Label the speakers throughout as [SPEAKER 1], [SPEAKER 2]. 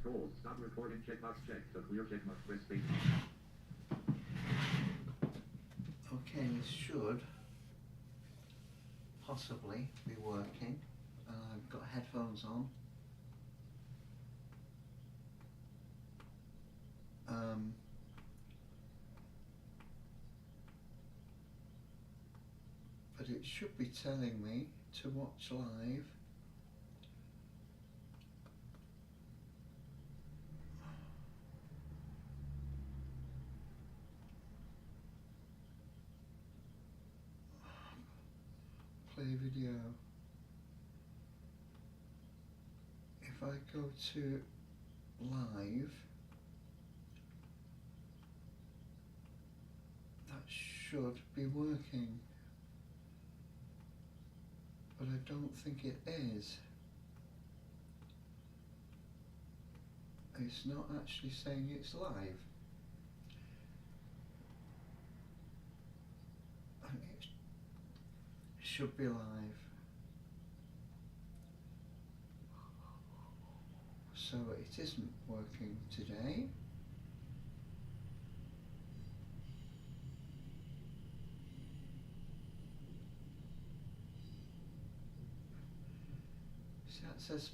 [SPEAKER 1] call. Stop recording. Checkbox checked. To clear checkbox, press space.
[SPEAKER 2] Okay, this should possibly be working. I've got headphones on. But it should be telling me to watch live. Play video. If I go to live, that should be working, but I don't think it is. It's not actually saying it's live. It should be live. So it isn't working today. See, that says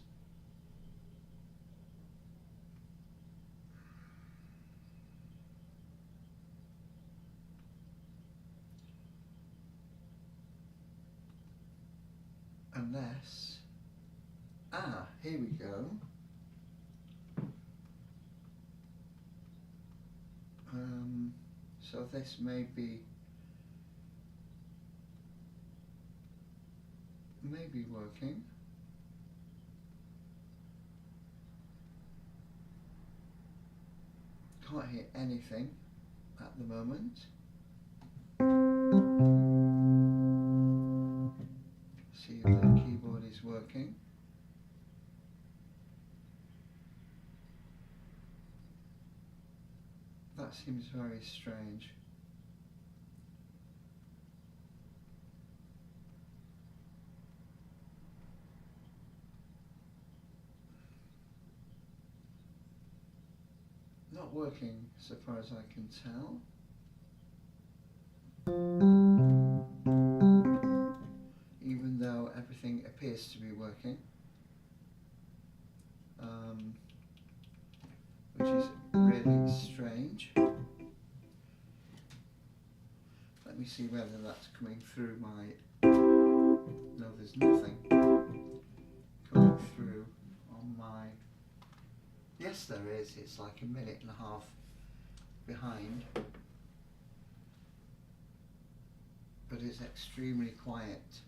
[SPEAKER 2] unless, here we go. So this may be working. Can't hear anything at the moment. See if the keyboard is working. That seems very strange. Not working so far as I can tell. Even though everything appears to be working. Which is really strange. Let me see whether that's coming through my... No, there's nothing coming through on my... Yes, there is. It's like a minute and a half behind. But it's extremely quiet.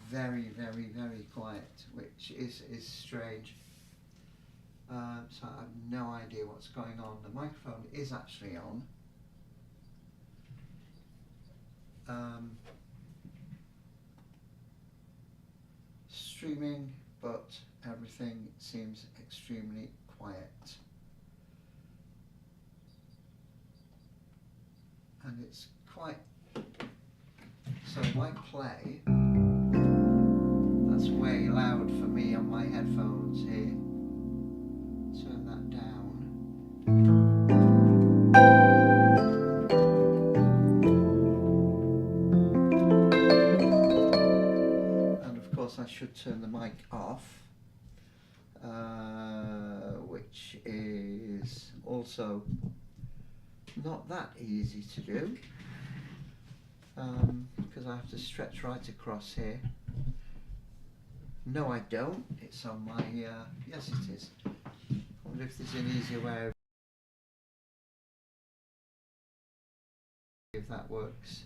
[SPEAKER 2] Very, very, very quiet, which is strange. So I have no idea what's going on. The microphone is actually on. Streaming, but everything seems extremely quiet. And it's quite... So if I play, that's way loud for me on my headphones here. Turn that down. And of course I should turn the mic off, which is also not that easy to do, because I have to stretch right across here. No, I don't. It's on my, yes it is. I wonder if there's an easier way of, if that works.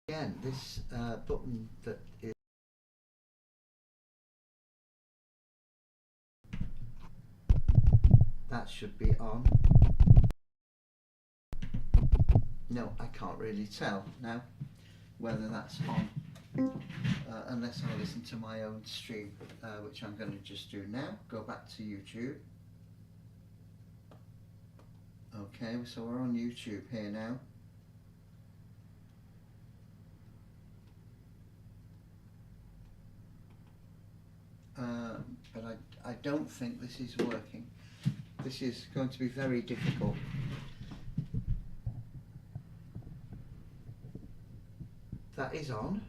[SPEAKER 2] Again, this button that is that should be on. No, I can't really tell now whether that's on unless I listen to my own stream, which I'm going to just do now. Go back to YouTube. Okay, so we're on YouTube here now. But I don't think this is working. This is going to be very difficult. That is on.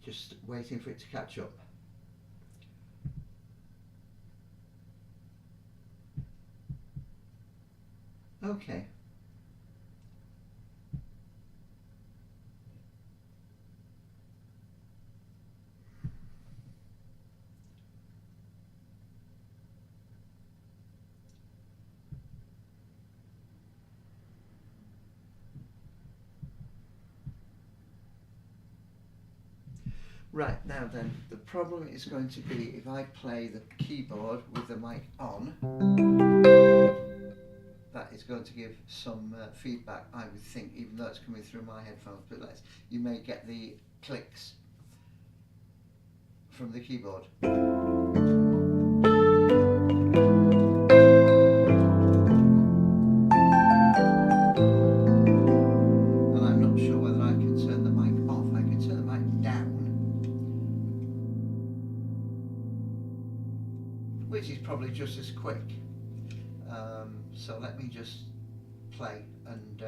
[SPEAKER 2] Just waiting for it to catch up. Okay. Right, now then, the problem is going to be if I play the keyboard with the mic on, that is going to give some feedback, I would think, even though it's coming through my headphones, but you may get the clicks from the keyboard. And I'm not sure whether I can turn the mic off. I can turn the mic down, which is probably just as quick. So let me just play and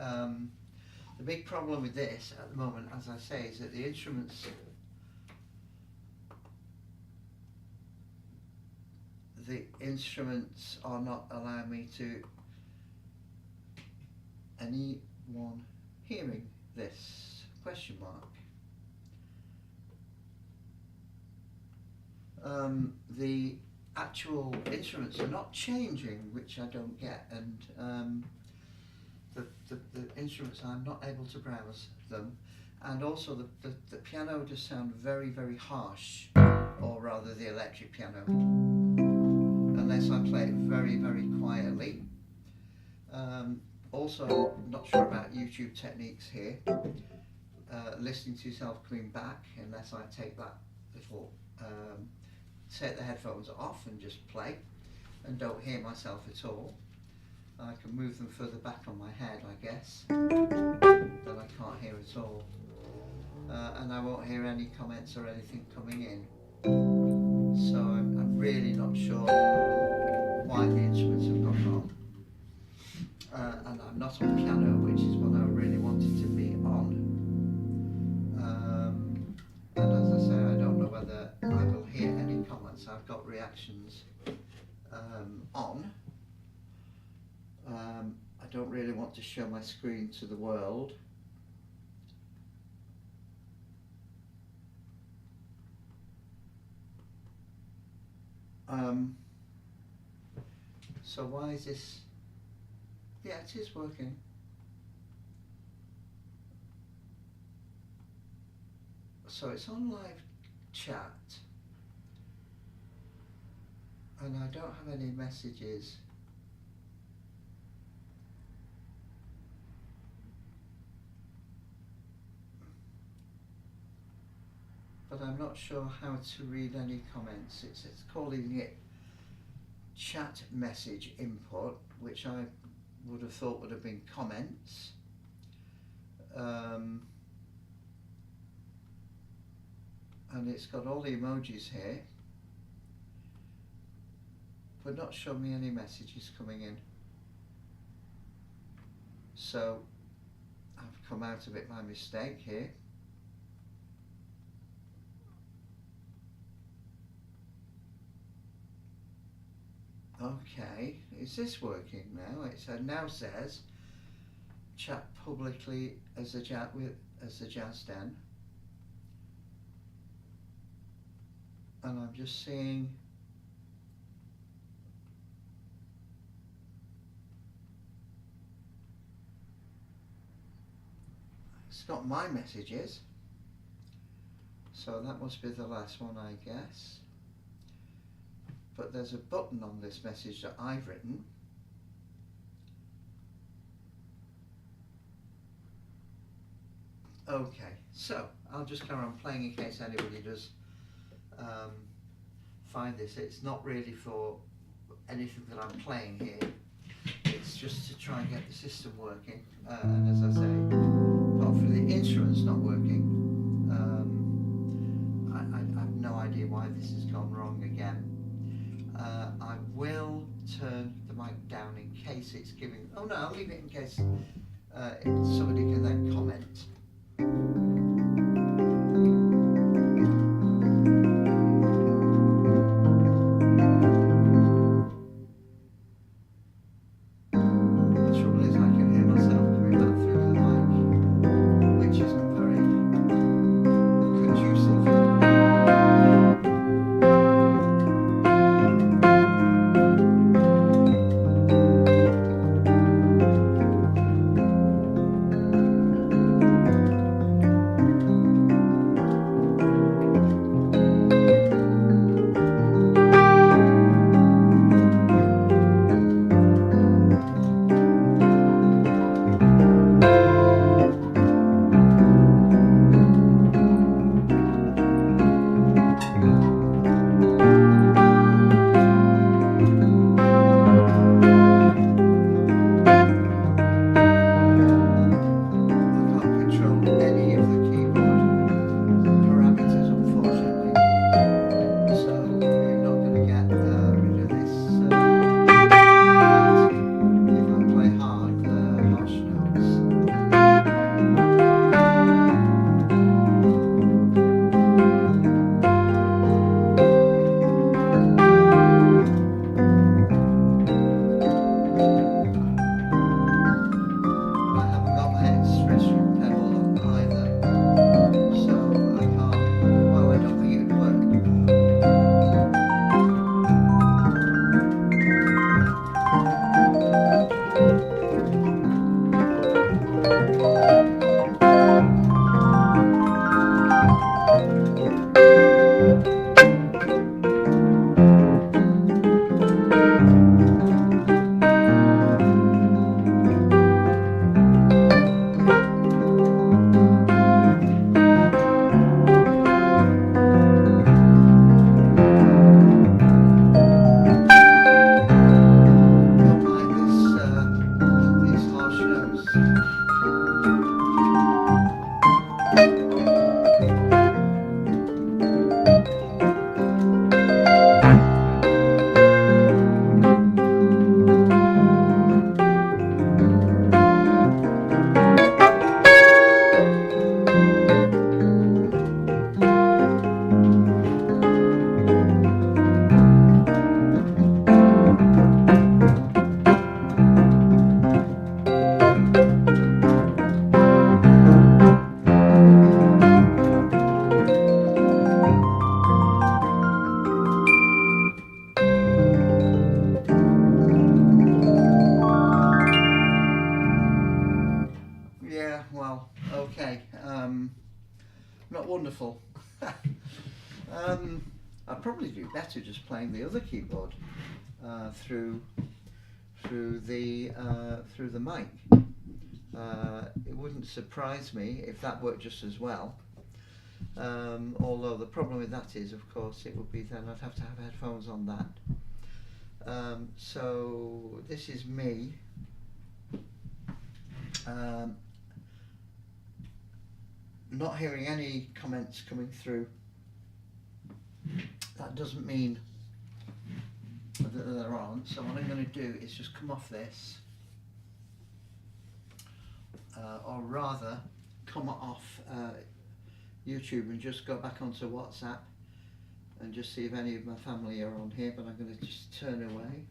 [SPEAKER 2] The big problem with this at the moment, as I say, is that the instruments are not allowing me to anyone hearing this question mark. The actual instruments are not changing, which I don't get, and the instruments, I'm not able to browse them, and also the piano does sound very, very harsh, or rather the electric piano, unless I play it very, very quietly. Also, I'm not sure about YouTube techniques here, listening to yourself coming back, unless I take that little, take the headphones off and just play, and don't hear myself at all. I can move them further back on my head, I guess, that I can't hear at all. And I won't hear any comments or anything coming in. So I'm really not sure why the instruments have gone wrong. And I'm not on piano, which is what I really wanted to be on. And as I say, I don't know whether I will hear any comments. I've got reactions on. I don't really want to show my screen to the world. So why is this? Yeah, it is working. So it's on live chat, and I don't have any messages. But I'm not sure how to read any comments. It's calling it chat message input, which I would have thought would have been comments. And it's got all the emojis here, but not showing me any messages coming in. So I've come out of it by mistake here. Okay, is this working now? It now says chat publicly as the Jazz Den, and I'm just seeing it's got my messages, so that must be the last one, I guess. But there's a button on this message that I've written. Okay, so I'll just carry on playing in case anybody does find this. It's not really for anything that I'm playing here. It's just to try and get the system working. And as I say, apart from the instruments not working, I have no idea why this has gone wrong again. I will turn the mic down in case it's giving. Oh no, I'll leave it in case somebody can then comment. The trouble is, I can hear myself coming back through the mic, which isn't very conducive. wonderful. I'd probably do better just playing the other keyboard through the mic. It wouldn't surprise me if that worked just as well. Although the problem with that is, of course, it would be then I'd have to have headphones on that. So this is me. Not hearing any comments coming through. That doesn't mean that there aren't. So what I'm going to do is just come off this, or rather come off YouTube and just go back onto WhatsApp and just see if any of my family are on here, but I'm going to just turn away.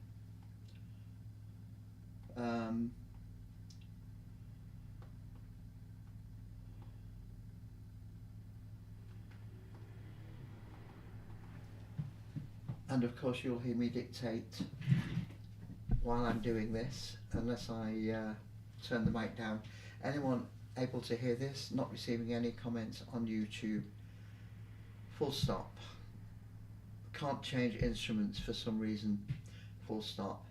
[SPEAKER 2] And of course you'll hear me dictate while I'm doing this, unless I turn the mic down. Anyone able to hear this? Not receiving any comments on YouTube. Full stop. Can't change instruments for some reason. Full stop.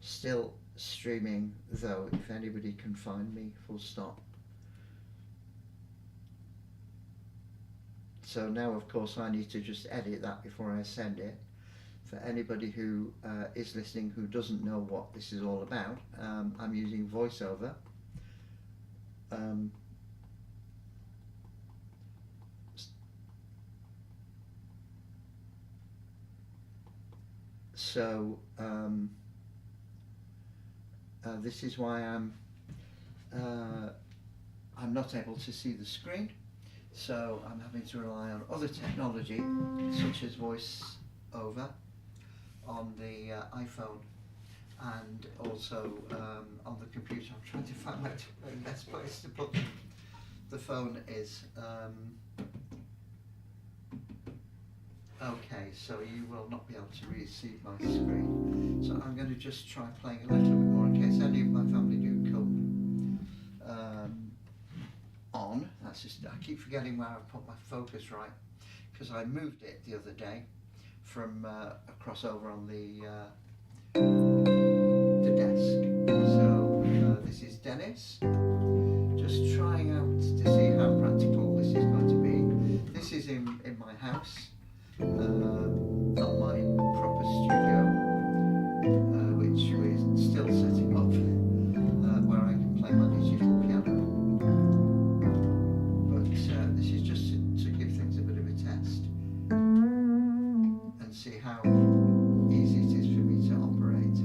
[SPEAKER 2] Still streaming though, if anybody can find me. Full stop. So now of course I need to just edit that before I send it. For anybody who is listening who doesn't know what this is all about, I'm using VoiceOver. This is why I'm not able to see the screen. So I'm having to rely on other technology, such as VoiceOver on the iPhone, and also on the computer. I'm trying to find where the best place to put the phone is. Okay, so you will not be able to really see my screen. So I'm going to just try playing a little bit more in case any of my family do come on. That's just, I keep forgetting where I put my focus right, because I moved it the other day from across over on the desk. So this is Dennis, just trying out to see how practical this is going to be. This is in my house, not my proper studio, which we're still setting up, where I can play my digital piano. This is just to give things a bit of a test and see how easy it is for me to operate.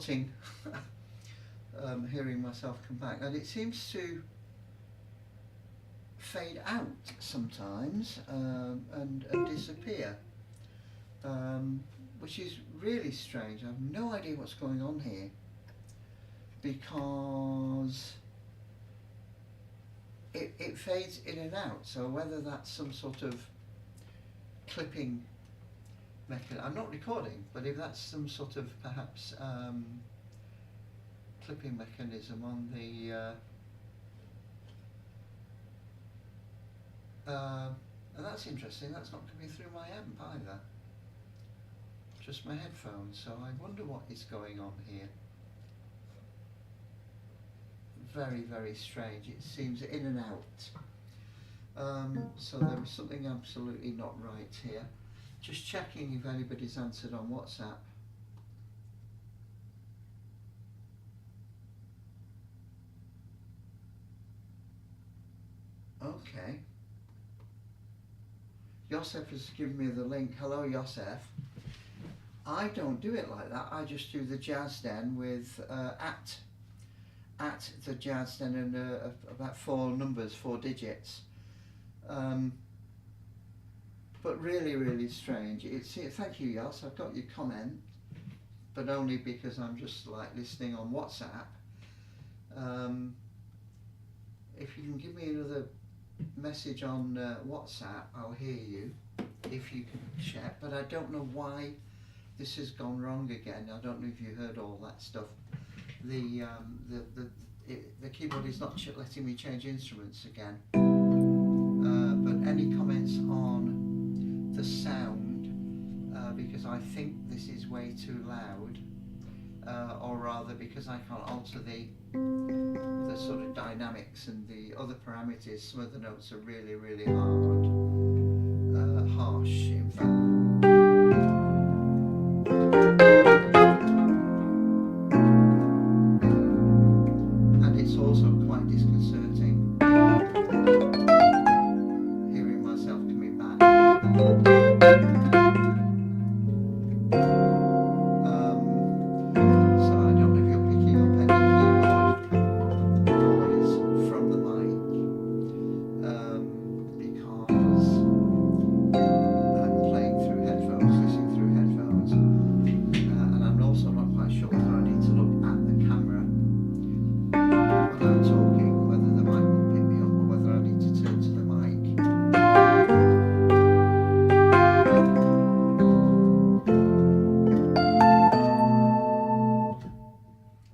[SPEAKER 2] off-putting hearing myself come back, and it seems to fade out sometimes and disappear, which is really strange. I have no idea what's going on here, because it fades in and out. So whether that's some sort of clipping mechanism, I'm not recording, but if that's some sort of perhaps clipping mechanism on the and that's interesting, that's not coming through my amp either, just my headphones, so I wonder what is going on here. Very, very strange, it seems in and out. So there is something absolutely not right here. Just checking if anybody's answered on WhatsApp. Okay. Yosef has given me the link. Hello, Yosef. I don't do it like that. I just do the Jazz Den with at the Jazz Den and about 4 numbers, 4 digits. But really, really strange. Thank you, Yos. I've got your comment, but only because I'm just like listening on WhatsApp. If you can give me another message on WhatsApp, I'll hear you. If you can check, but I don't know why this has gone wrong again. I don't know if you heard all that stuff. The keyboard is not letting me change instruments again. But any comments on the sound? Because I think this is way too loud, or rather because I can't alter the sort of dynamics and the other parameters. Some of the notes are really, really hard, harsh, in fact. And it's also quite disconcerting hearing myself coming back. So I don't know if you're picking up any keyboard noise from the mic, because I'm playing through headphones, listening through headphones, and I'm also not quite sure whether I need to look at the camera when I'm talking, whether the mic will pick me up or whether I need to turn to the mic.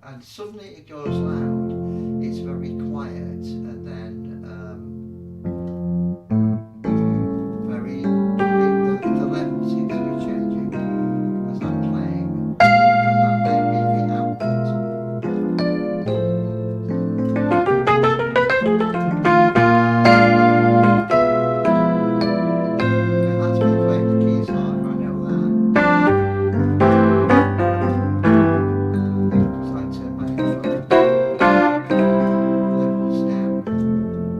[SPEAKER 2] And suddenly it goes loud, it's very quiet, and then the level seems to be changing as I'm playing, and that may be the output. And that's me playing the keys harder, I know that. Because I turn my headphone levels down.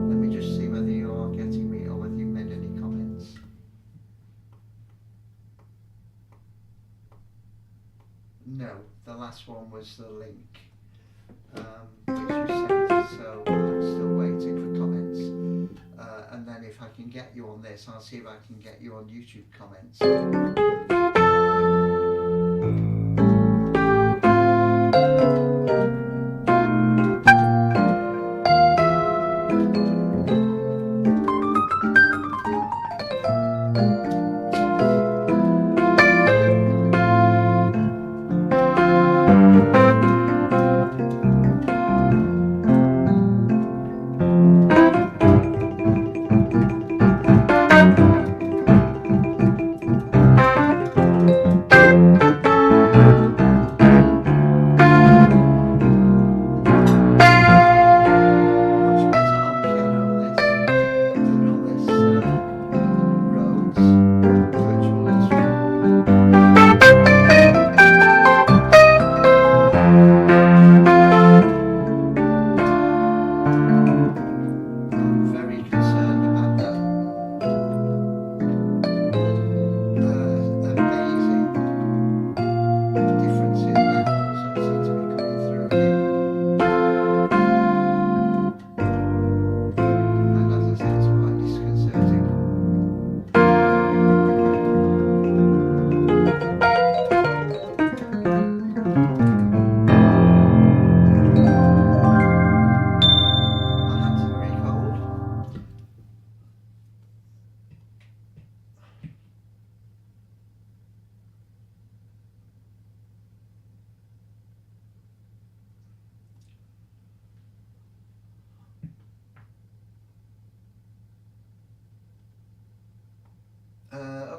[SPEAKER 2] Let me just see whether you are getting me or whether you've made any comments. No, the last one was the link, which you sent, so I'm still waiting for comments. And then if I can get you on this, I'll see if I can get you on YouTube comments.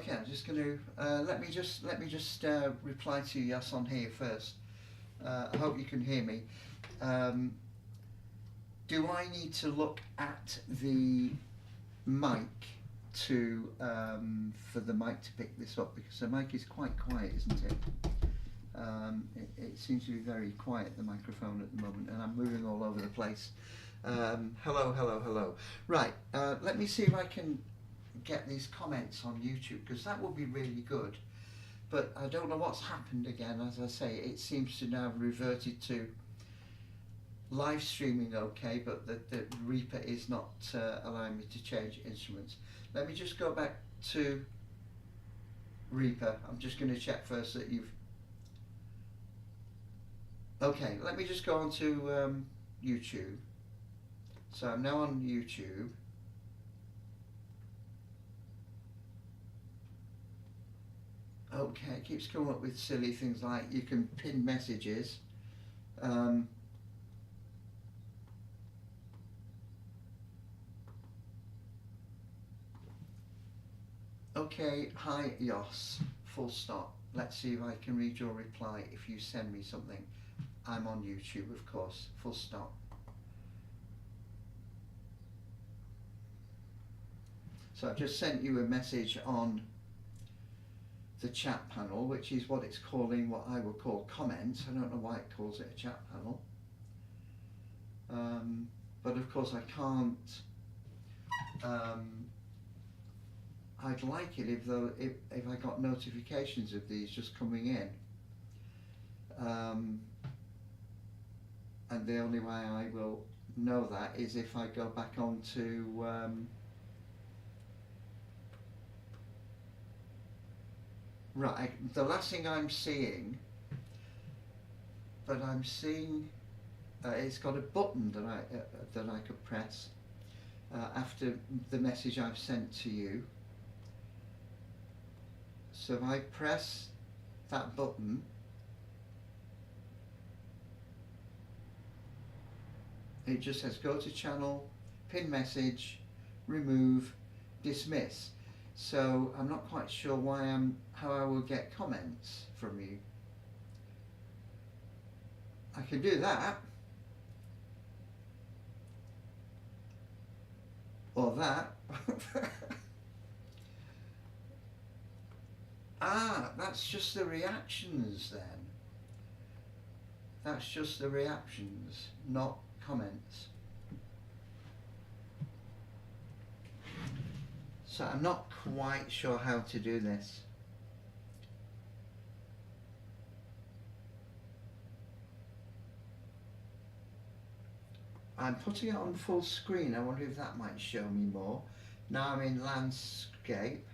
[SPEAKER 2] Okay, I'm just going to let me just reply to yes on here first. I hope you can hear me. Do I need to look at the mic to for the mic to pick this up, because the mic is quite quiet, isn't it? It seems to be very quiet, the microphone at the moment, and I'm moving all over the place. Hello, hello, hello. Right, let me see if I can get these comments on YouTube, because that would be really good. But I don't know what's happened again. As I say, it seems to now have reverted to live streaming okay, but the Reaper is not allowing me to change instruments. Let me just go back to Reaper. I'm just going to check first that you've... Okay, let me just go on to YouTube. So I'm now on YouTube. Okay, it keeps coming up with silly things like you can pin messages. Okay, hi Yos, full stop. Let's see if I can read your reply if you send me something. I'm on YouTube, of course, full stop. So I've just sent you a message on the chat panel, which is what it's calling, what I would call comments. I don't know why it calls it a chat panel. But of course I can't, I'd like it if I got notifications of these just coming in. And the only way I will know that is if I go back on to right, the last thing I'm seeing, but I'm seeing it's got a button that I could press after the message I've sent to you. So if I press that button, it just says go to channel, pin message, remove, dismiss. So I'm not quite sure how I will get comments from you. I can do that, or that. Ah, that's just the reactions then. That's just the reactions, not comments. So I'm not quite sure how to do this. I'm putting it on full screen. I wonder if that might show me more. Now I'm in landscape.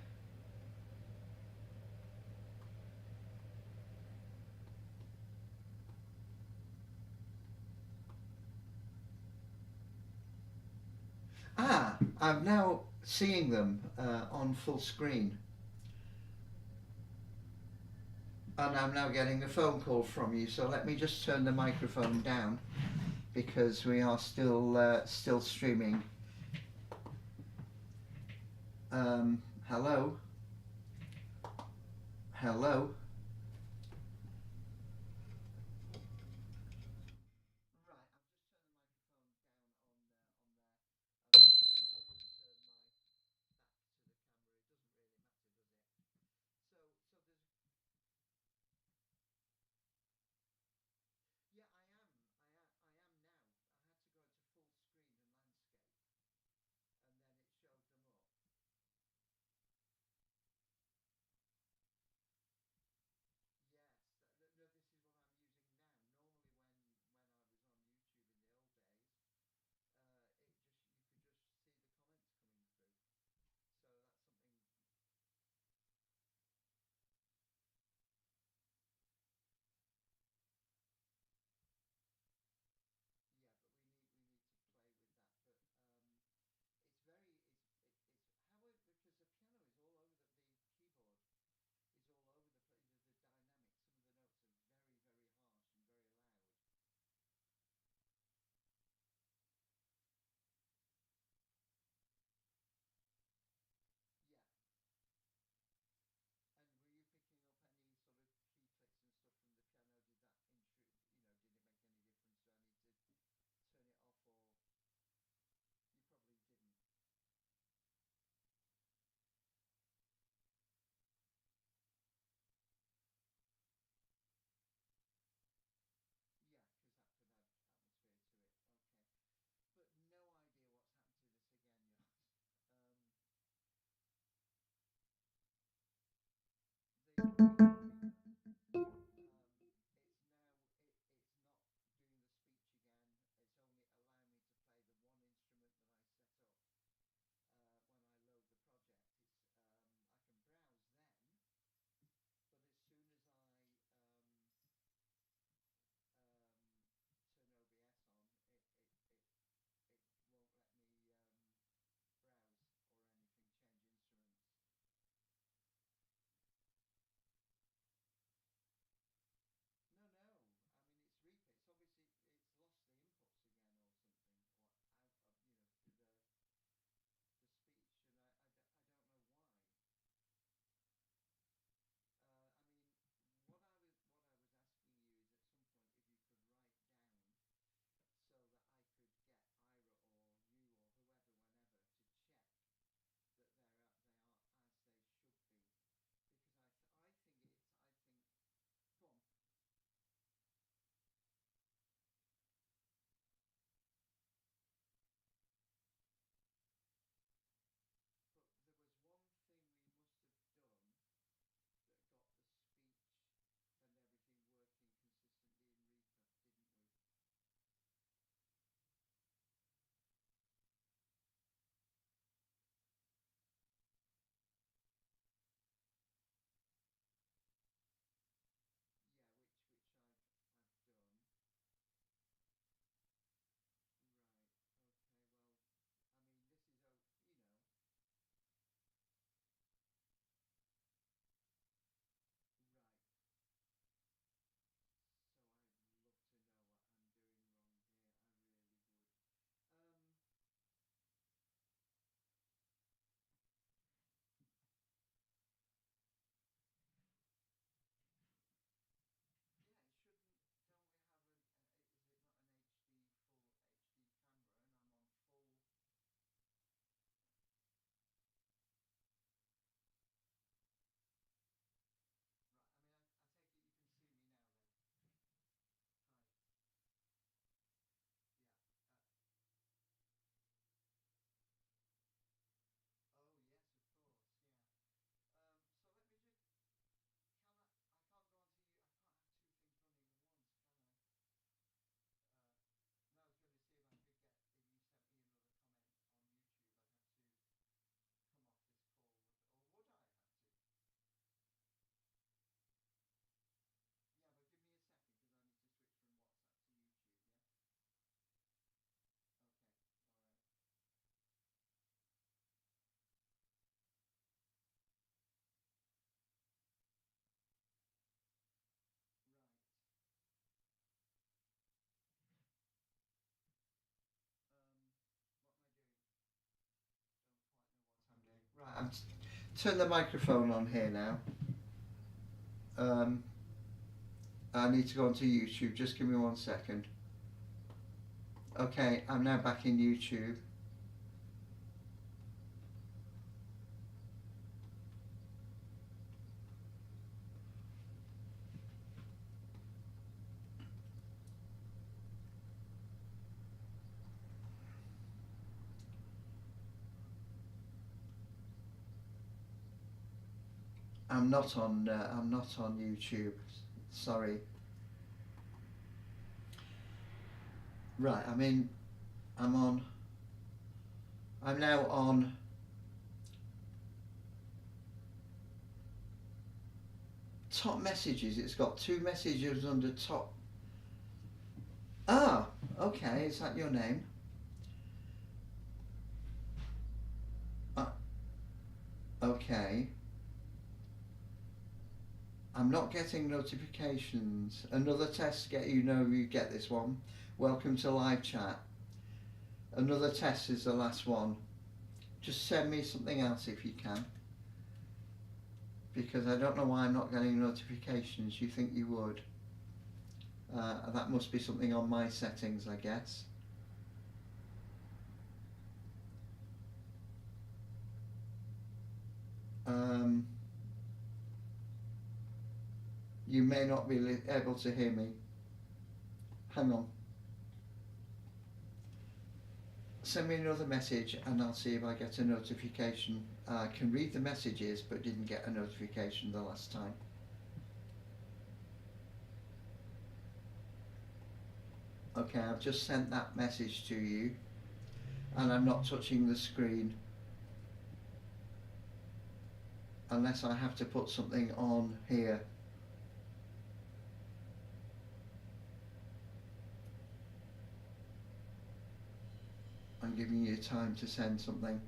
[SPEAKER 2] Ah, I'm now seeing them on full screen. And I'm now getting a phone call from you, so let me just turn the microphone down because we are still streaming. Hello? Hello? turn the microphone on here now. I need to go onto YouTube. Just give me 1 second. Okay, I'm now back in YouTube. I'm not on YouTube. Sorry. Right, I'm now on top messages. It's got 2 messages under top. Ah, okay, is that your name? Okay. I'm not getting notifications. Another test to get you get this one. Welcome to live chat. Another test is the last one. Just send me something else if you can. Because I don't know why I'm not getting notifications. You think you would. That must be something on my settings, I guess. You may not be able to hear me. Hang on. Send me another message and I'll see if I get a notification. I can read the messages but didn't get a notification the last time. Okay, I've just sent that message to you and I'm not touching the screen unless I have to put something on here. I'm giving you time to send something,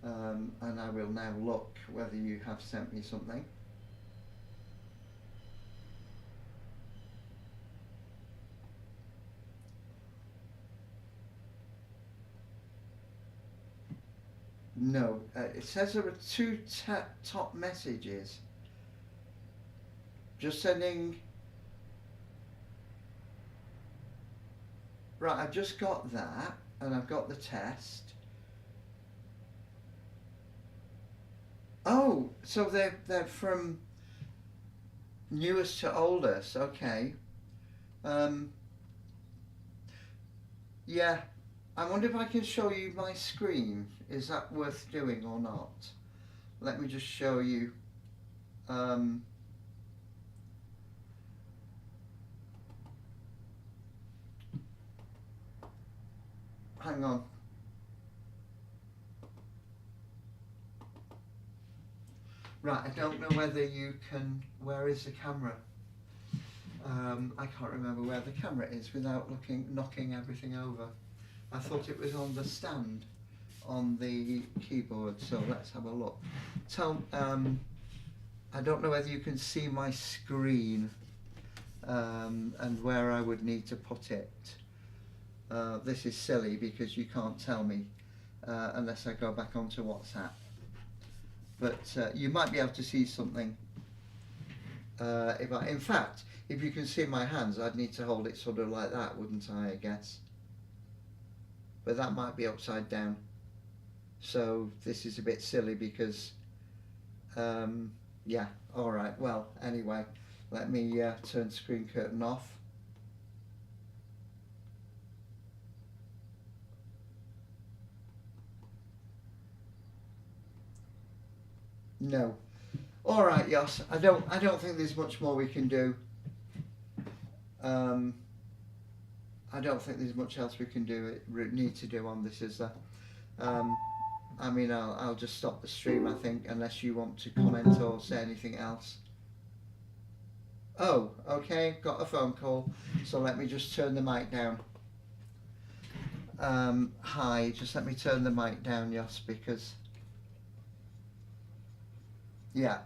[SPEAKER 2] and I will now look whether you have sent me something. No, it says there are 2 top messages. Just sending. Right, I've just got that. And I've got the test. Oh, so they're from newest to oldest. Okay. Yeah. I wonder if I can show you my screen. Is that worth doing or not? Let me just show you. Hang on. Right, I don't know whether you can. Where is the camera? I can't remember where the camera is without knocking everything over. I thought it was on the stand on the keyboard, so let's have a look. I don't know whether you can see my screen and where I would need to put it. This is silly because you can't tell me unless I go back onto WhatsApp. But you might be able to see something. In fact, if you can see my hands, I'd need to hold it sort of like that, wouldn't I guess? But that might be upside down. So this is a bit silly because, yeah, alright, well, anyway, let me turn screen curtain off. No. All right, Jos. I don't think there's much more we can do. I don't think there's much else we can need to do on this, is there? I mean, I'll just stop the stream, I think, unless you want to comment or say anything else. Oh, okay. Got a phone call. So let me just turn the mic down. Hi. Just let me turn the mic down, Jos, because. Yeah.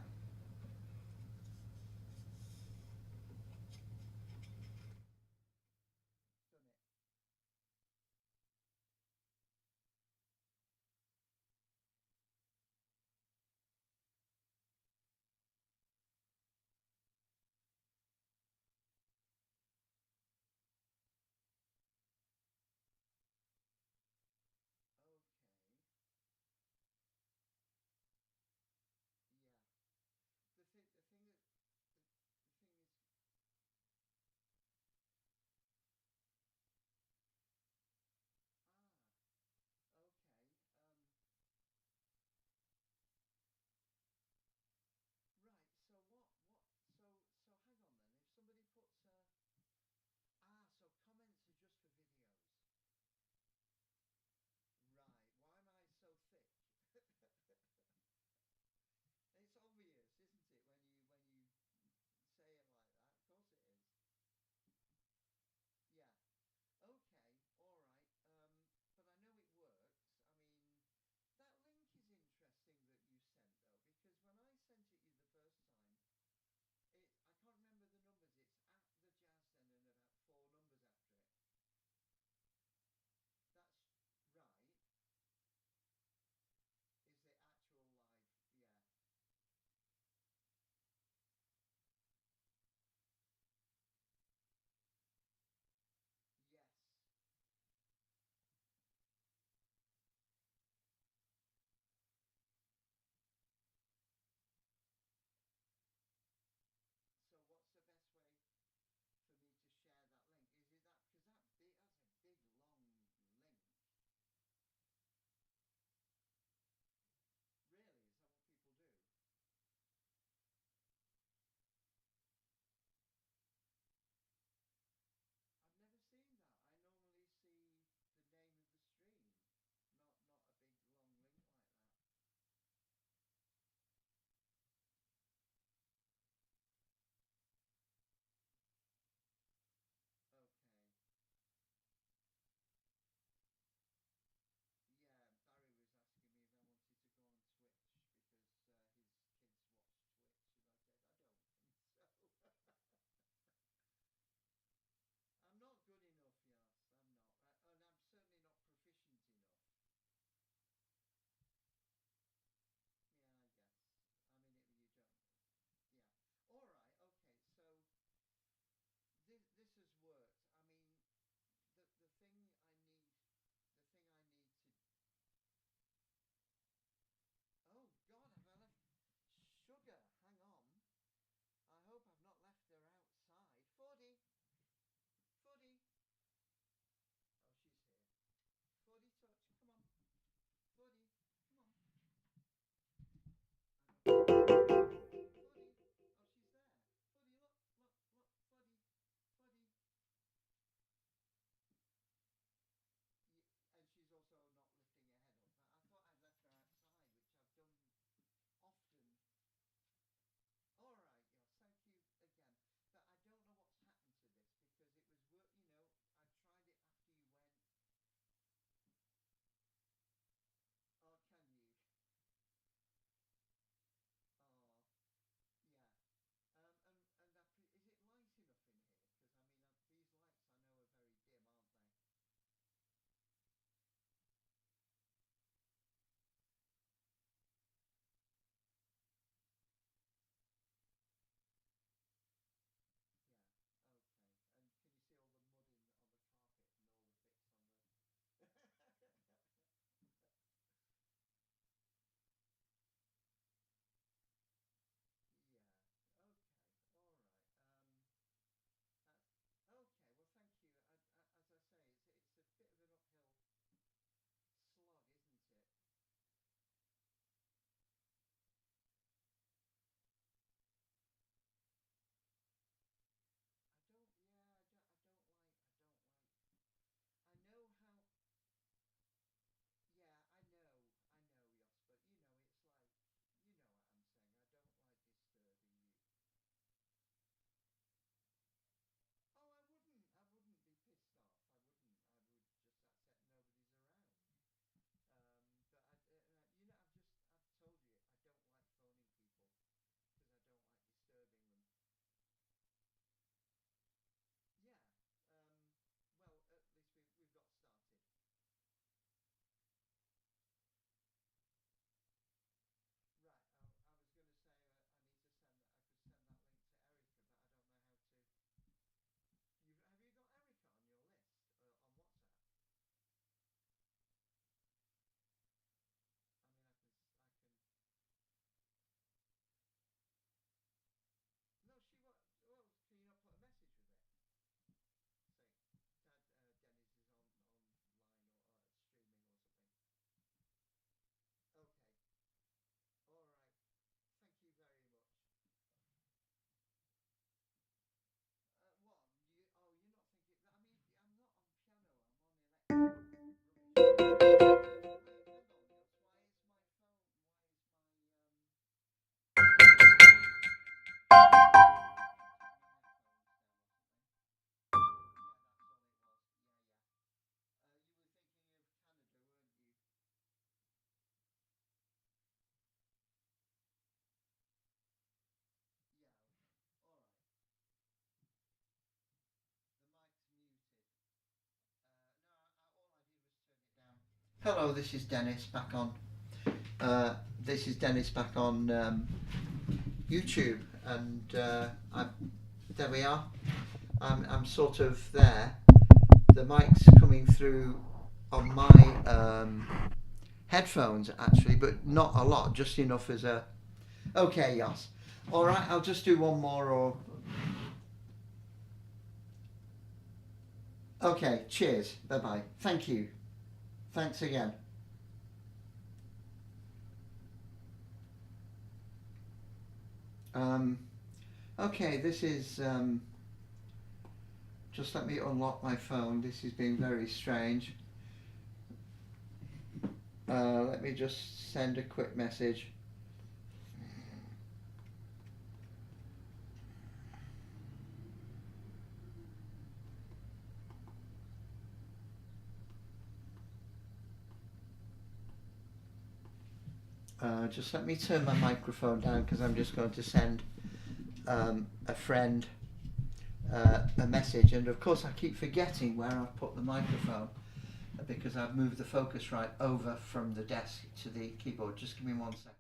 [SPEAKER 2] Hello, this is Dennis back on. YouTube, and there we are. I'm sort of there. The mic's coming through on my headphones actually, but not a lot, just enough as a. Okay, yes. All right, I'll just do one more. Or okay, cheers. Bye bye. Thank you. Thanks again. Okay, this is, just let me unlock my phone. This is being very strange. Let me just send a quick message. Just let me turn my microphone down because I'm just going to send a friend a message, and of course I keep forgetting where I've put the microphone because I've moved the Focusrite over from the desk to the keyboard. Just give me 1 second.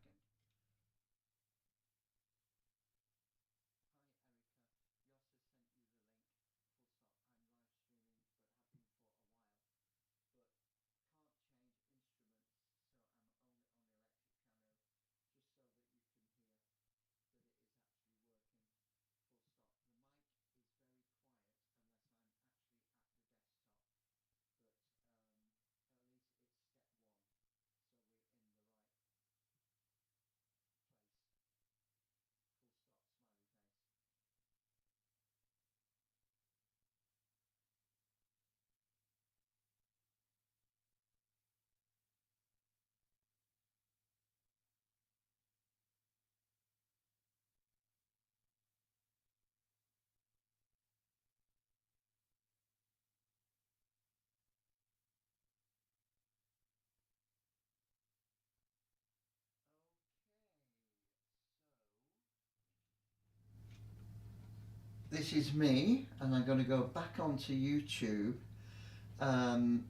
[SPEAKER 2] This is me, and I'm going to go back onto YouTube, and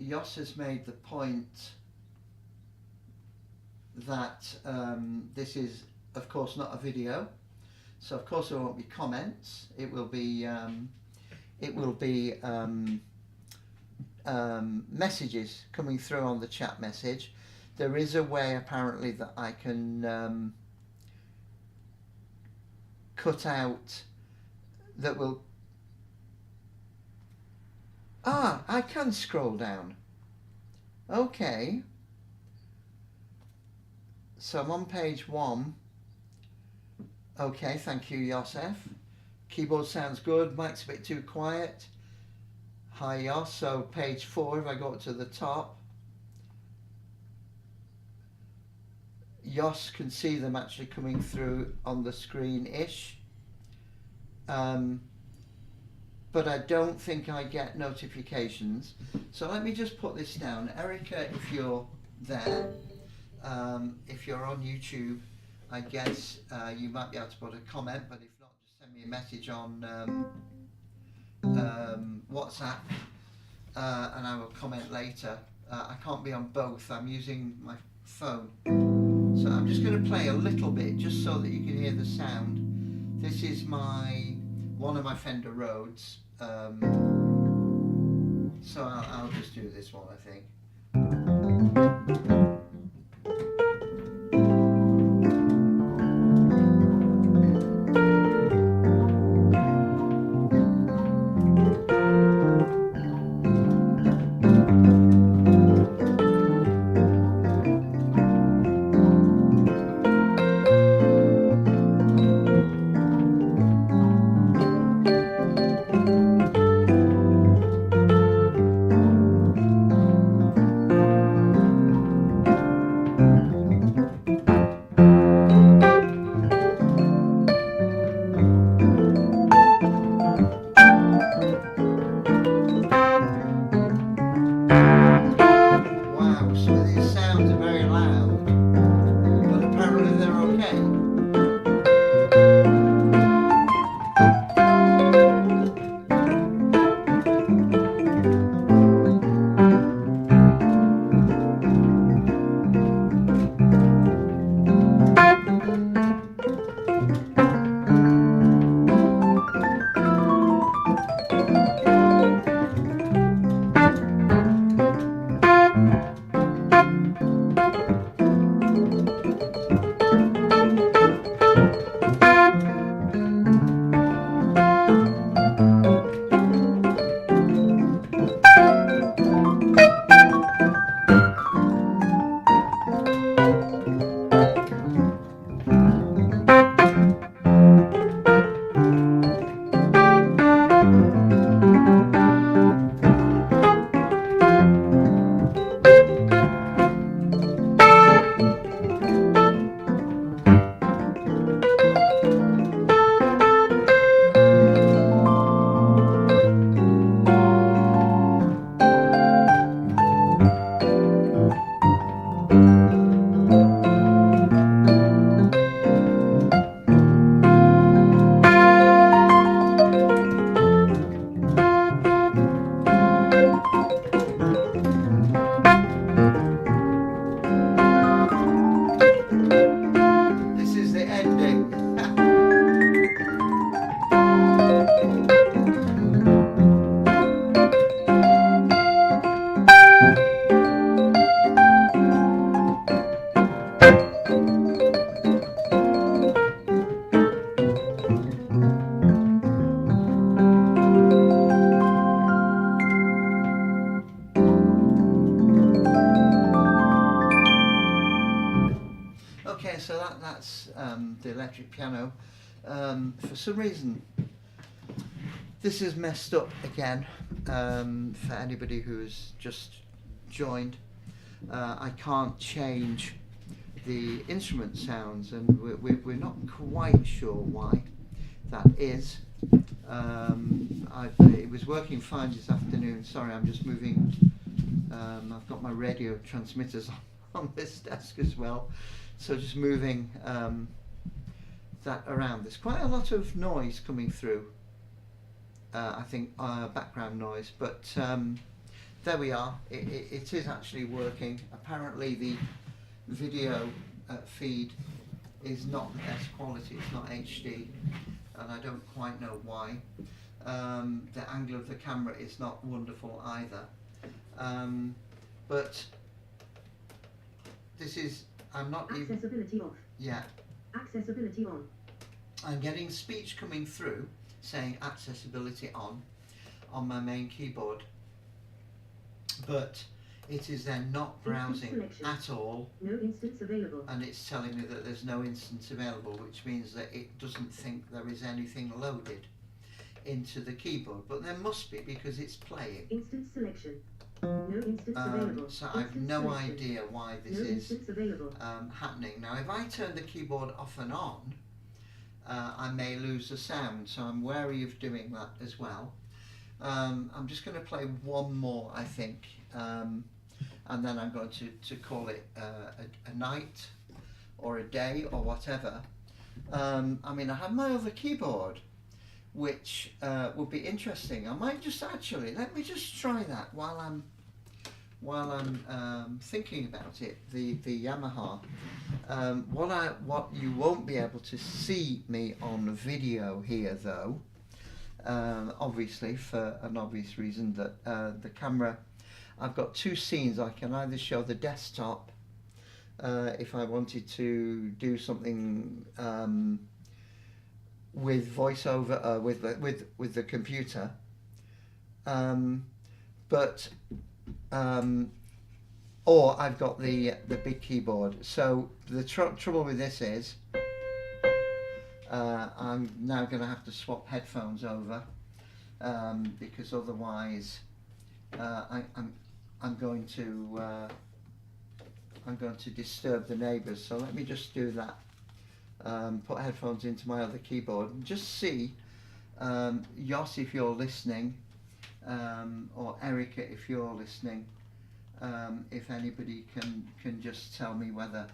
[SPEAKER 2] Jos has made the point that this is of course not a video, so of course there won't be comments. It will be messages coming through on the chat message. There is a way apparently that I can cut out that will. I can scroll down. Okay. So I'm on page 1. Okay, thank you, Josef. Keyboard sounds good. Mic's a bit too quiet. Hi, Jos. So page 4, if I go up to the top, Jos can see them actually coming through on the screen-ish. But I don't think I get notifications. So let me just put this down. Erica, if you're there, if you're on YouTube, I guess you might be able to put a comment, but if not, just send me a message on WhatsApp, and I will comment later. I can't be on both. I'm using my phone. So I'm just going to play a little bit just so that you can hear the sound. This is one of my Fender Rhodes, so I'll just do this one, I think. that's the electric piano. For some reason, this is messed up again. For anybody who has just joined, I can't change the instrument sounds, and we're not quite sure why that is. It was working fine this afternoon. Sorry, I'm just moving. I've got my radio transmitters on this desk as well, so just moving that around. There's quite a lot of noise coming through. I think background noise, but there we are. It is actually working. Apparently the video feed is not the best quality. It's not HD, and I don't quite know why. The angle of the camera is not wonderful either. But this is, I'm not even...
[SPEAKER 3] Accessibility off.
[SPEAKER 2] Yeah.
[SPEAKER 3] Accessibility on.
[SPEAKER 2] I'm getting speech coming through saying accessibility on my main keyboard. But it is then not browsing at all.
[SPEAKER 3] No instance available.
[SPEAKER 2] And it's telling me that there's no instance available, which means that it doesn't think there is anything loaded into the keyboard. But there must be, because it's playing.
[SPEAKER 3] Instance selection. No instance available.
[SPEAKER 2] So I've no
[SPEAKER 3] selection.
[SPEAKER 2] idea why this
[SPEAKER 3] No
[SPEAKER 2] is
[SPEAKER 3] instance available.
[SPEAKER 2] happening. Now if I turn the keyboard off and on, I may lose the sound, so I'm wary of doing that as well. I'm just going to play one more, I think, and then I'm going to call it a night or a day or whatever. I mean, I have my other keyboard, which would be interesting. I might just actually, let me just try that while I'm thinking about it. The Yamaha. What you won't be able to see me on video here though, obviously for an obvious reason, that the camera, I've got two scenes. I can either show the desktop if I wanted to do something with voiceover, with the computer, or I've got the big keyboard. So the trouble with this is I'm now going to have to swap headphones over because otherwise I'm going to disturb the neighbours. So let me just do that. Put headphones into my other keyboard and just see, Jos, if you're listening, or Erica, if you're listening, if anybody can just tell me whether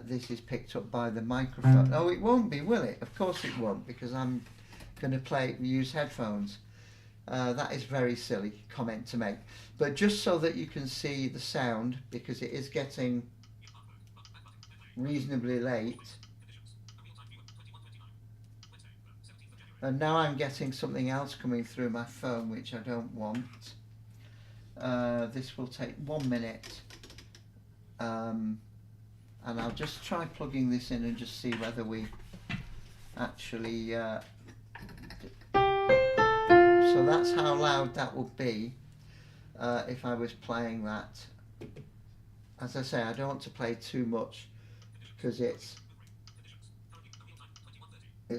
[SPEAKER 2] this is picked up by the microphone. Oh, it won't be, will it? Of course it won't, because I'm going to use headphones. That is very silly comment to make, but just so that you can see the sound, because it is getting reasonably late. And now I'm getting something else coming through my phone, which I don't want. This will take 1 minute. And I'll just try plugging this in and just see whether we actually... So that's how loud that would be if I was playing that. As I say, I don't want to play too much because it's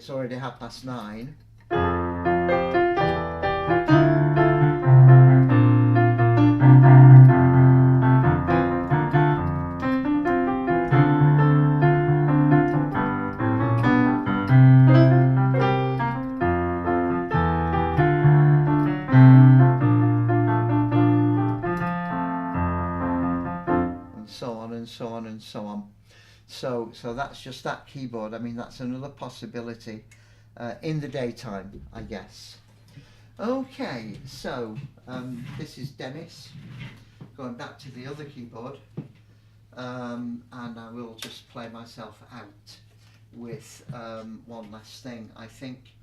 [SPEAKER 2] already 9:30. And so on and so on and so on. So that's just that keyboard. I mean, that's another possibility in the daytime, I guess. Okay, so this is Dennis. Going back to the other keyboard, and I will just play myself out with one last thing. I think,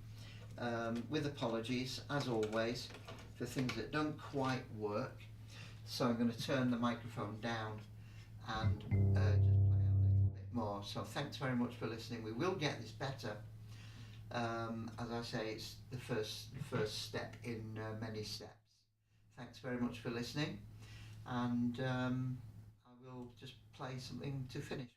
[SPEAKER 2] with apologies, as always, for things that don't quite work. So I'm going to turn the microphone down and just play a little bit more. So thanks very much for listening. We will get this better. As I say, it's the first step in many steps. Thanks very much for listening, and I will just play something to finish with.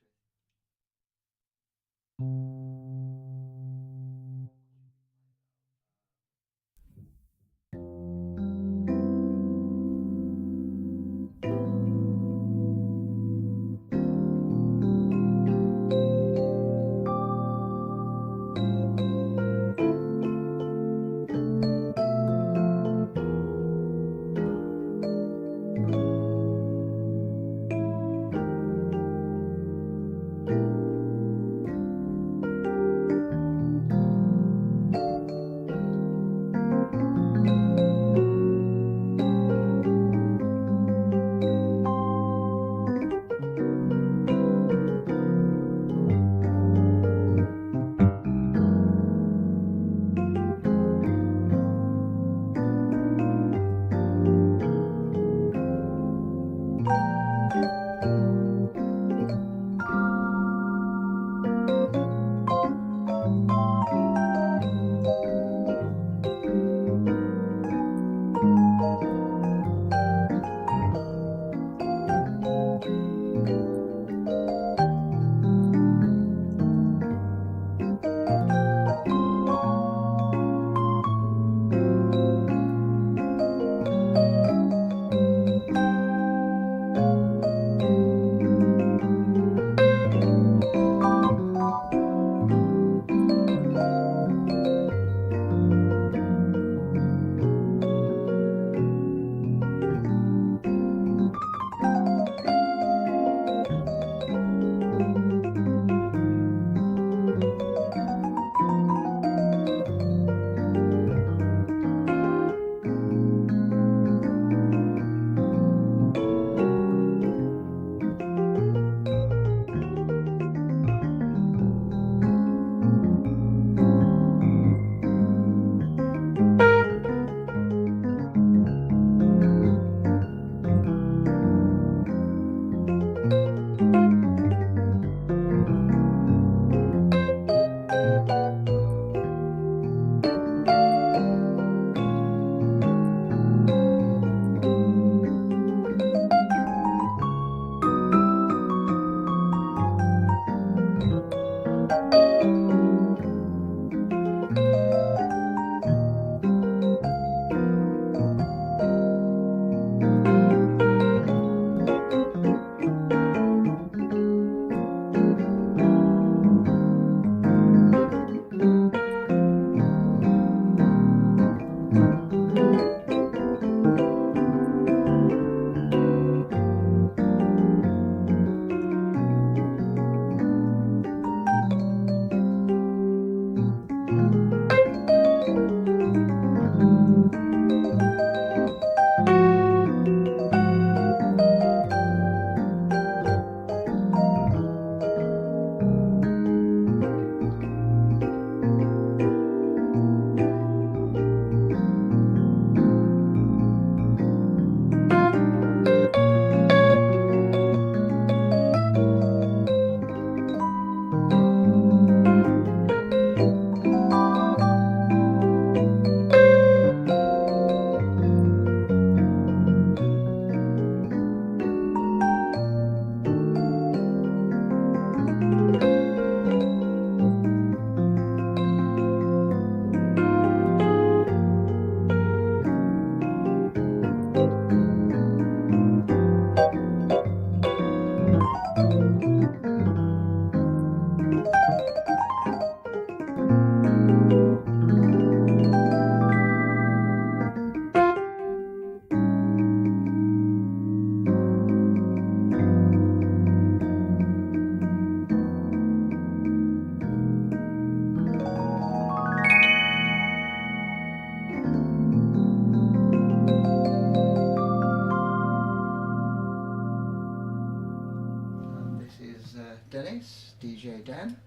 [SPEAKER 2] Dennis, DJ Den,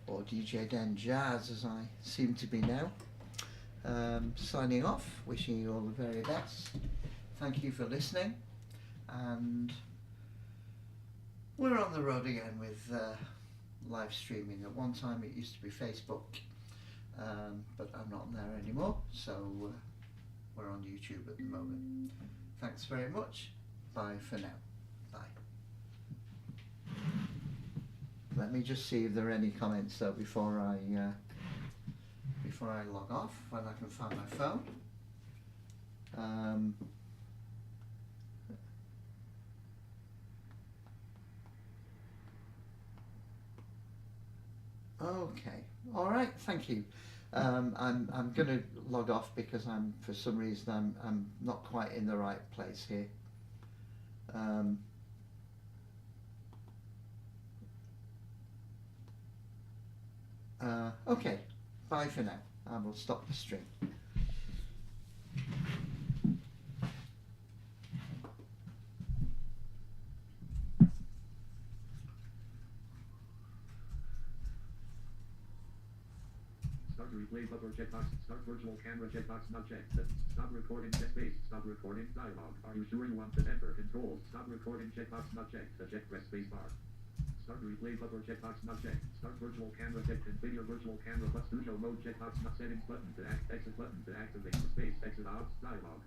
[SPEAKER 2] or DJ Den Jazz as I seem to be now. Signing off, wishing you all the very best. Thank you for listening, and we're on the road again with live streaming. At one time it used to be Facebook, but I'm not on there anymore, so we're on YouTube at the moment. Thanks very much. Bye for now. Bye. Let me just see if there are any comments though before I log off, when I can find my phone. Okay, all right, thank you. I'm going to log off because for some reason I'm not quite in the right place here. Okay, bye for now. I will stop the stream.
[SPEAKER 1] Start to replay buffer checkbox. Start virtual camera checkbox not checked. Stop recording checkbase. Stop recording dialog. Are you sure you want to enter controls? Stop recording checkbox not checked. The check press space bar. Start to replay buffer checkbox not checked. Start virtual camera checked. Video virtual camera plus studio mode checkbox not settings button to exit button to activate the space exit out dialog.